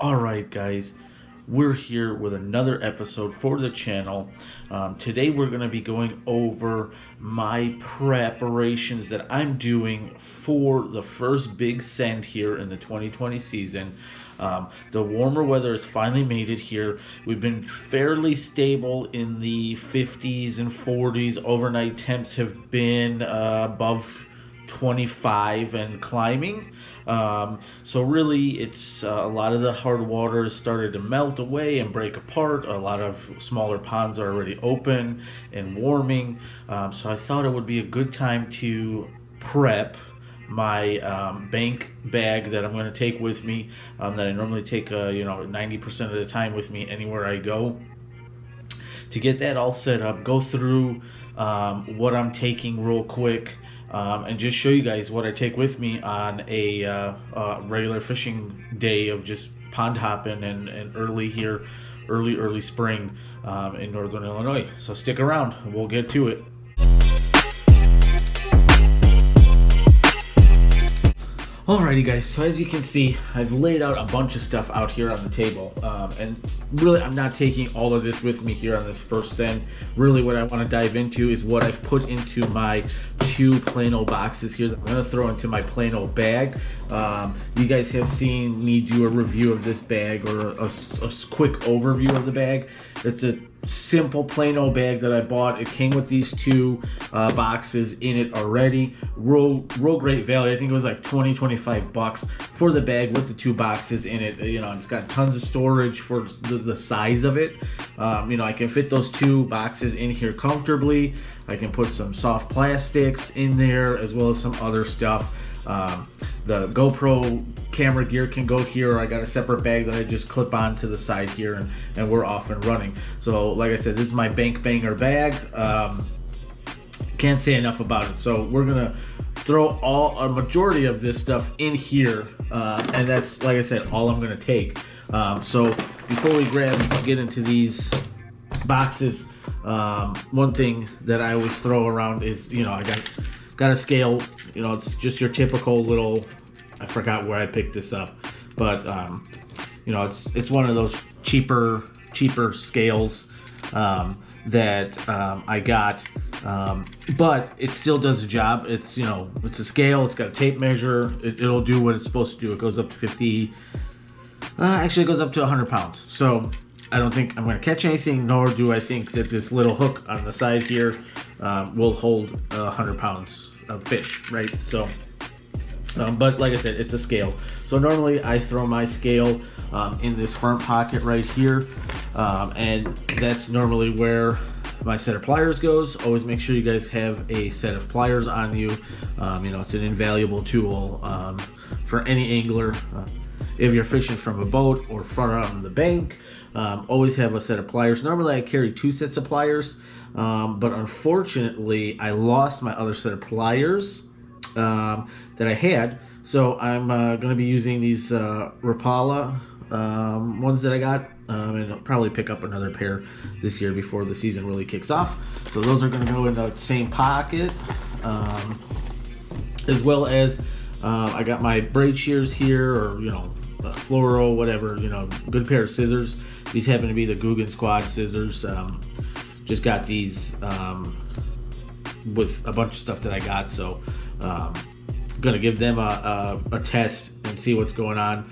All right, guys, we're here with another episode for the channel. Today, we're going to be going over my preparations that I'm doing for the first big send here in the 2020 season. The warmer weather has finally made it here. We've been fairly stable in the 50s and 40s. Overnight temps have been above 25 and climbing. So really, it's a lot of the hard water has started to melt away and break apart. A lot of smaller ponds are already open and warming. So I thought it would be a good time to prep my bank bag that I'm going to take with me, that I normally take 90% of the time with me anywhere I go. To get that all set up, go through what I'm taking real quick, and just show you guys what I take with me on a regular fishing day of just pond hopping and early spring in northern Illinois. So stick around, we'll get to it. Alrighty, guys, so as you can see, I've laid out a bunch of stuff out here on the table, and really I'm not taking all of this with me here on this first send. Really what I want to dive into is what I've put into my two plain old boxes here that I'm going to throw into my plain old bag. You guys have seen me do a review of this bag, or a quick overview of the bag. It's a simple plain old bag that I bought. It came with these two boxes in it already. Real great value. I think it was like 25 bucks for the bag with the two boxes in it. It's got tons of storage for the size of it. I can fit those two boxes in here comfortably. I can put some soft plastics in there as well as some other stuff. The GoPro camera gear can go here. I got a separate bag that I just clip on to the side here, and we're off and running. So like I said, this is my bank banger bag. Can't say enough about it. So we're gonna throw a majority of this stuff in here, and that's, like I said, all I'm gonna take. So before we get into these boxes, one thing that I always throw around is, I got a scale. It's just your typical little, I forgot where I picked this up, but it's one of those cheaper scales that I got, but it still does the job. It's it's a scale. It's got a tape measure. It'll do what it's supposed to do. It goes up to 50. Actually, it goes up to 100 pounds. So I don't think I'm going to catch anything, nor do I think that this little hook on the side here will hold 100 pounds of fish, right? So, but like I said, it's a scale. So normally I throw my scale in this front pocket right here, and that's normally where my set of pliers goes. Always make sure you guys have a set of pliers on you. It's an invaluable tool for any angler. If you're fishing from a boat or far out on the bank, always have a set of pliers. Normally I carry two sets of pliers, but unfortunately I lost my other set of pliers that I had. So I'm going to be using these Rapala ones that I got, and I'll probably pick up another pair this year before the season really kicks off. So those are going to go in the same pocket, as well as I got my braid shears here, or fluoro, whatever, good pair of scissors. These happen to be the Guggen Squad scissors. Just got these with a bunch of stuff that I got, so gonna give them a test and see what's going on.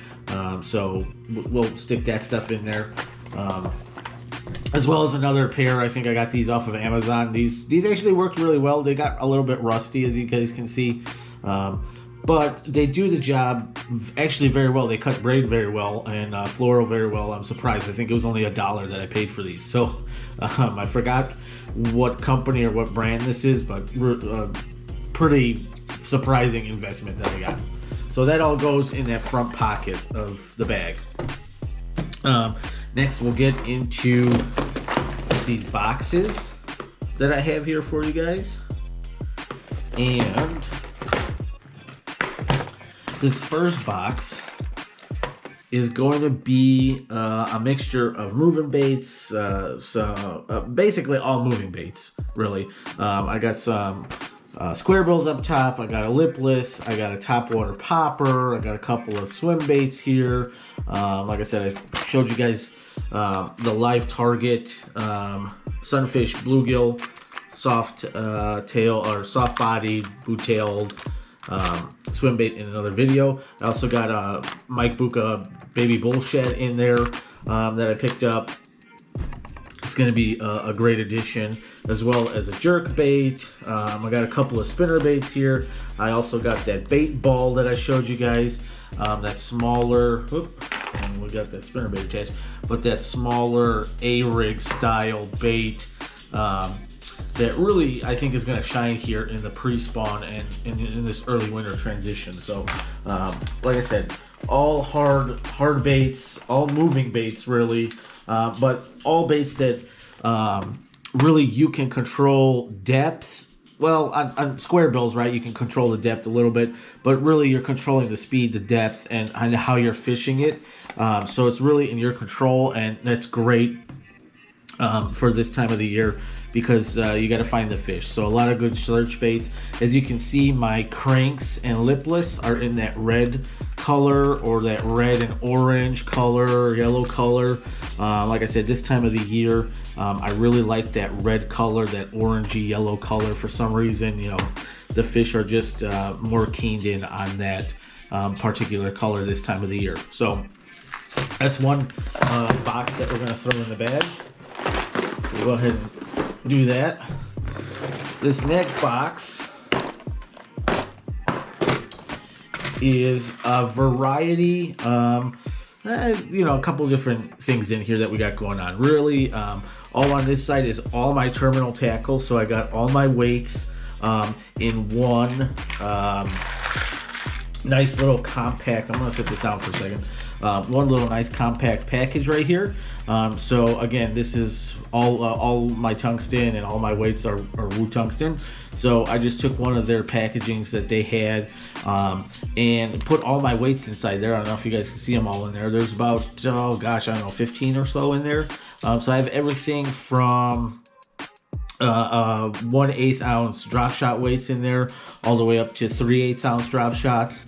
So we'll stick that stuff in there, as well as another pair. I think I got these off of Amazon. These actually worked really well. They got a little bit rusty, as you guys can see, but they do the job actually very well. They cut braid very well and fluoro very well. I'm surprised. I think it was only $1 that I paid for these. So I forgot what company or what brand this is, but pretty surprising investment that I got. So that all goes in that front pocket of the bag. Next, we'll get into these boxes that I have here for you guys. And this first box is going to be a mixture of moving baits, basically all moving baits, really. I got some square bills up top. I got a lipless. I got a topwater popper. I got a couple of swim baits here. Like I said, I showed you guys the live target sunfish bluegill soft tail or soft bodied boot-tailed swim bait in another video. I also got a Mike Bucca baby bullshed in there that I picked up. It's going to be a great addition, as well as a jerk bait. I got a couple of spinner baits here. I also got that bait ball that I showed you guys, that smaller, and we got that spinner bait attached, but that smaller A-rig style bait that really I think is going to shine here in the pre-spawn and in this early winter transition. So like I said, all hard baits, all moving baits really, but all baits that really you can control depth. Well, on square bills, right, you can control the depth a little bit, but really you're controlling the speed, the depth, and how you're fishing it. So it's really in your control, and that's great for this time of the year, because you got to find the fish. So a lot of good search baits. As you can see, my cranks and lipless are in that red color, or that red and orange color, yellow color. Like I said, this time of the year, I really like that red color, that orangey yellow color. For some reason, you know, the fish are just more keened in on that particular color this time of the year. So that's one box that we're going to throw in the bag. We'll go ahead and do that. This next box is a variety, you know, a couple different things in here that we got going on. Really, all on this side is all my terminal tackle. So I got all my weights in one nice little compact. I'm gonna set this down for a second. One little nice compact package right here. So again, this is all my tungsten, and all my weights are Woo Tungsten. So I just took one of their packagings that they had and put all my weights inside there. I don't know if you guys can see them all in there. There's about, oh gosh, I don't know, 15 or so in there. So I have everything from 1/8 ounce drop shot weights in there, all the way up to 3/8 ounce drop shots,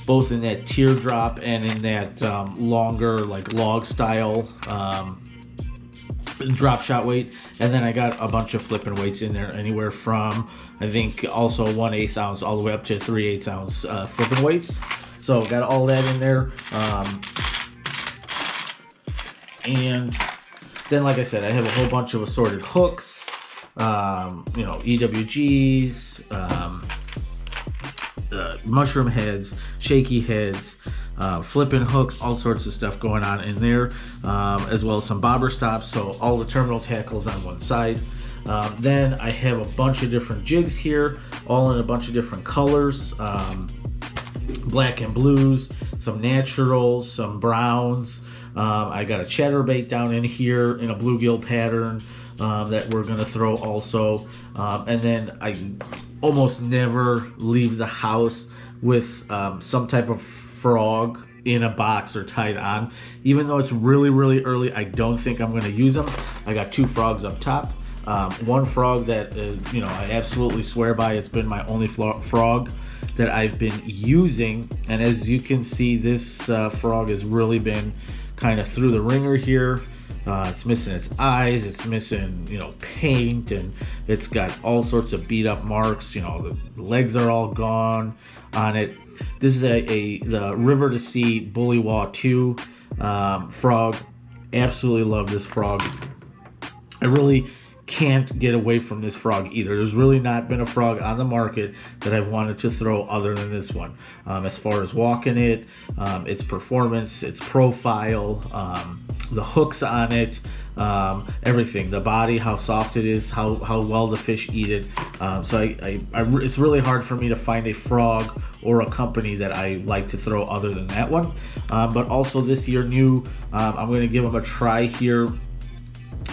both in that teardrop and in that longer, like log style drop shot weight. And then I got a bunch of flipping weights in there, anywhere from, I think, also 1/8 ounce all the way up to 3/8 ounce flipping weights. So got all that in there. And then, like I said, I have a whole bunch of assorted hooks, you know, EWGs, mushroom heads, shaky heads, flipping hooks, all sorts of stuff going on in there, as well as some bobber stops. So all the terminal tackles on one side. Then I have a bunch of different jigs here, all in a bunch of different colors, black and blues, some naturals, some browns. I got a chatterbait down in here in a bluegill pattern that we're gonna throw also. And then I almost never leave the house with some type of frog in a box or tied on. Even though it's really, really early, I don't think I'm gonna use them. I got 2 frogs up top. One frog that, you know, I absolutely swear by. It's been my only frog that I've been using. And as you can see, this frog has really been kind of through the ringer here. It's missing its eyes, it's missing, you know, paint, and it's got all sorts of beat up marks. You know, the legs are all gone on it. This is the River to Sea Bullywah 2 frog. Absolutely love this frog. I really can't get away from this frog either. There's really not been a frog on the market that I've wanted to throw other than this one. As far as walking it, its performance, its profile, the hooks on it, everything, the body, how soft it is, how well the fish eat it. So it's really hard for me to find a frog or a company that I like to throw other than that one. But also this year new, I'm going to give them a try here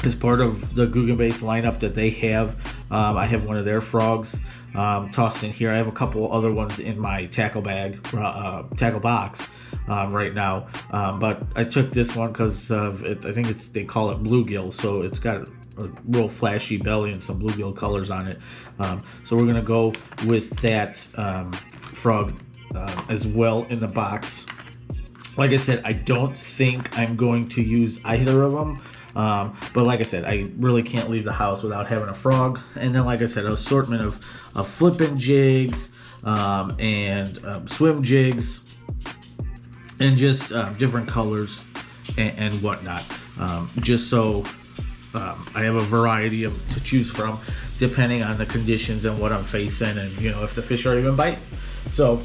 as part of the Guggenbase lineup that they have. I have one of their frogs tossed in here. I have a couple other ones in my tackle bag, tackle box right now. But I took this one because I think they call it bluegill, so it's got a real flashy belly and some bluegill colors on it. So we're gonna go with that frog as well in the box. Like I said, I don't think I'm going to use either of them. But like I said, I really can't leave the house without having a frog. And then, like I said, an assortment of flipping jigs and swim jigs and just different colors and whatnot. Just so I have a variety to choose from depending on the conditions and what I'm facing, and if the fish are even bite. So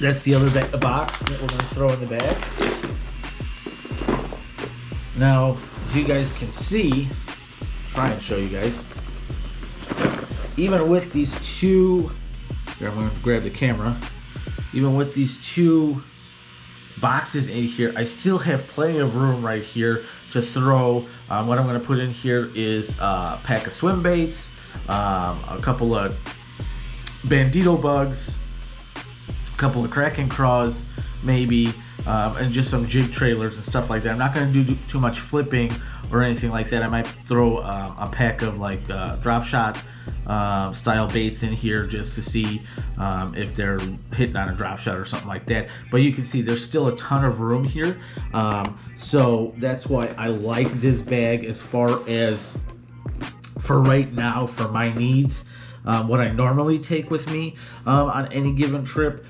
that's the other box that we're going to throw in the bag. Now, as you guys can see, try and show you guys, even with these two, here I'm going to grab the camera, even with these two boxes in here, I still have plenty of room right here to throw. What I'm going to put in here is a pack of swim baits, a couple of bandito bugs, a couple of Kraken craws maybe, and just some jig trailers and stuff like that. I'm not going to do too much flipping or anything like that. I might throw a pack of like drop shot style baits in here just to see if they're hitting on a drop shot or something like that. But you can see there's still a ton of room here, so that's why I like this bag as far as for right now for my needs. What I normally take with me on any given trip,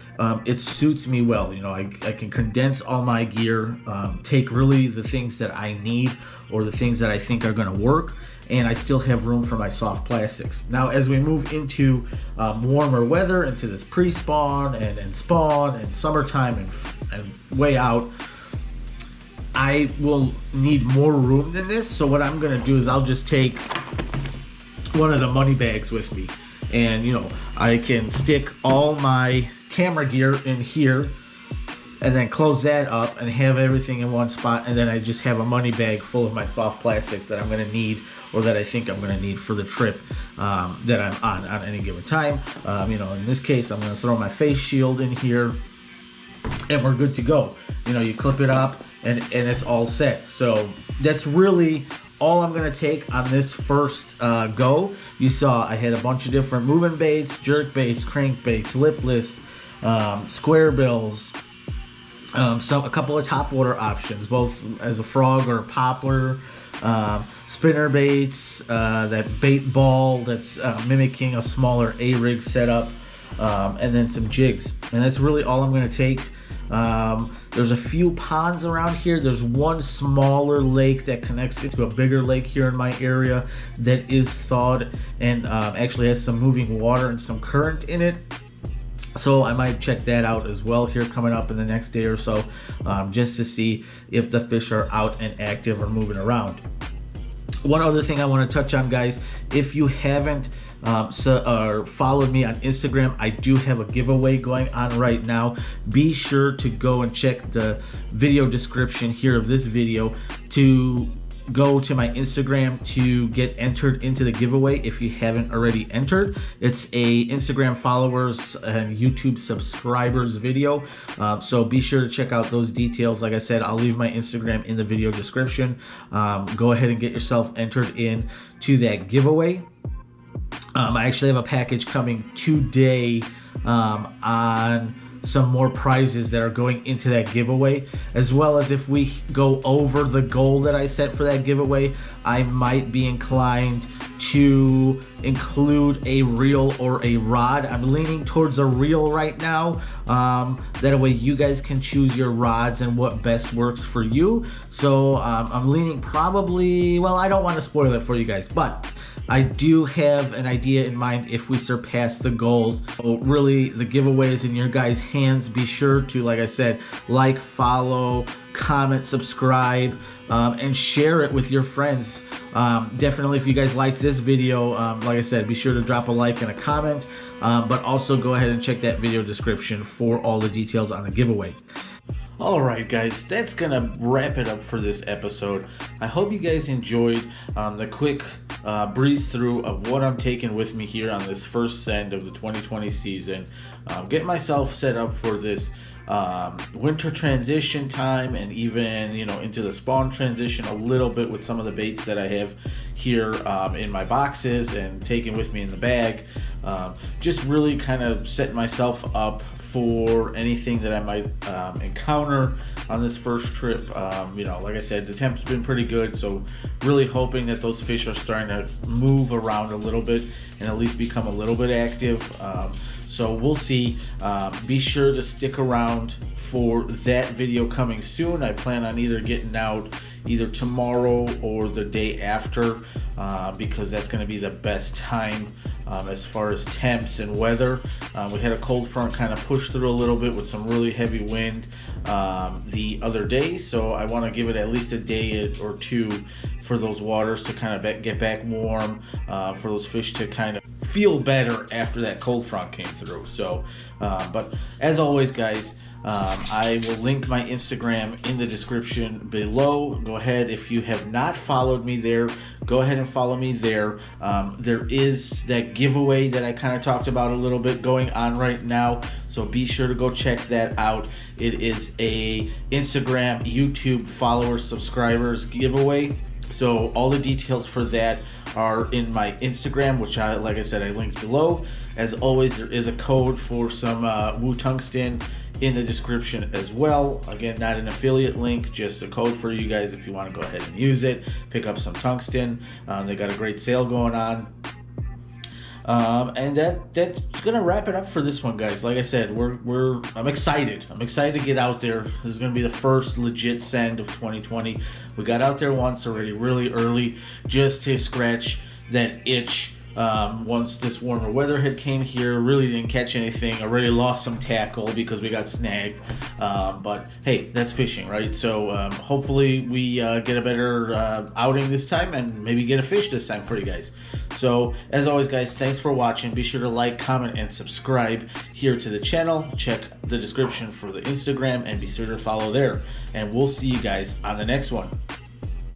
it suits me well. I can condense all my gear, take really the things that I need or the things that I think are going to work, and I still have room for my soft plastics. Now, as we move into warmer weather, into this pre-spawn and spawn and summertime and way out, I will need more room than this. So what I'm going to do is I'll just take one of the money bags with me, and I can stick all my camera gear in here and then close that up and have everything in one spot, and then I just have a money bag full of my soft plastics that I'm going to need, or that I think I'm going to need for the trip that I'm on any given time. In this case, I'm going to throw my face shield in here and we're good to go. You clip it up and it's all set. So that's really all I'm going to take on this first go. You saw I had a bunch of different moving baits, jerk baits, crank baits, lipless, square bills, a couple of topwater options, both as a frog or a poplar, spinner baits, that bait ball that's mimicking a smaller A-rig setup, and then some jigs. And that's really all I'm going to take. There's a few ponds around here. There's one smaller lake that connects into a bigger lake here in my area that is thawed and actually has some moving water and some current in it. So I might check that out as well here coming up in the next day or so, just to see if the fish are out and active or moving around. One other thing I want to touch on, guys, if you haven't followed me on Instagram, I do have a giveaway going on right now. Be sure to go and check the video description here of this video to go to my Instagram to get entered into the giveaway if you haven't already entered. It's a Instagram followers and YouTube subscribers video, so be sure to check out those details. Like I said, I'll leave my Instagram in the video description. Go ahead and get yourself entered in to that giveaway. I actually have a package coming today on some more prizes that are going into that giveaway, as well as if we go over the goal that I set for that giveaway, I might be inclined to include a reel or a rod. I'm leaning towards a reel right now. That way you guys can choose your rods and what best works for you. So I'm leaning probably, well, I don't want to spoil it for you guys, but I do have an idea in mind if we surpass the goals. So really, the giveaway is in your guys' hands. Be sure to, like I said, like, follow, comment, subscribe, and share it with your friends. Definitely, if you guys like this video, like I said, be sure to drop a like and a comment, but also go ahead and check that video description for all the details on the giveaway. Alright guys, that's gonna wrap it up for this episode. I hope you guys enjoyed the quick breeze through of what I'm taking with me here on this first send of the 2020 season. Get myself set up for this winter transition time, and even, you know, into the spawn transition a little bit with some of the baits that I have here in my boxes and taking with me in the bag. Just really kind of setting myself up for anything that I might encounter on this first trip. You know, like I said, the temp's been pretty good, so really hoping that those fish are starting to move around a little bit and at least become a little bit active. So we'll see. Be sure to stick around for that video coming soon. I plan on either getting out either tomorrow or the day after, because that's going to be the best time as far as temps and weather. We had a cold front kind of push through a little bit with some really heavy wind the other day, so I want to give it at least a day or two for those waters to kind of get back warm, for those fish to kind of feel better after that cold front came through. So but as always, guys, I will link my Instagram in the description below. Go ahead, if you have not followed me there, go ahead and follow me there. There is that giveaway that I kind of talked about a little bit going on right now, so be sure to go check that out. It is a Instagram, YouTube followers, subscribers giveaway. So all the details for that are in my Instagram, which like I said, I linked below. As always, there is a code for some Tungsten in the description as well. Again, not an affiliate link, just a code for you guys if you want to go ahead and use it, pick up some tungsten. They got a great sale going on. And that's gonna wrap it up for this one, guys. Like I said, I'm excited. I'm excited to get out there. This is gonna be the first legit send of 2020. We got out there once already, really early, just to scratch that itch. Once this warmer weather had came here, really didn't catch anything. Already lost some tackle because we got snagged. But hey, that's fishing, right? So hopefully we get a better outing this time and maybe get a fish this time for you guys. So as always, guys, thanks for watching. Be sure to like, comment, and subscribe here to the channel. Check the description for the Instagram and be sure to follow there. And we'll see you guys on the next one.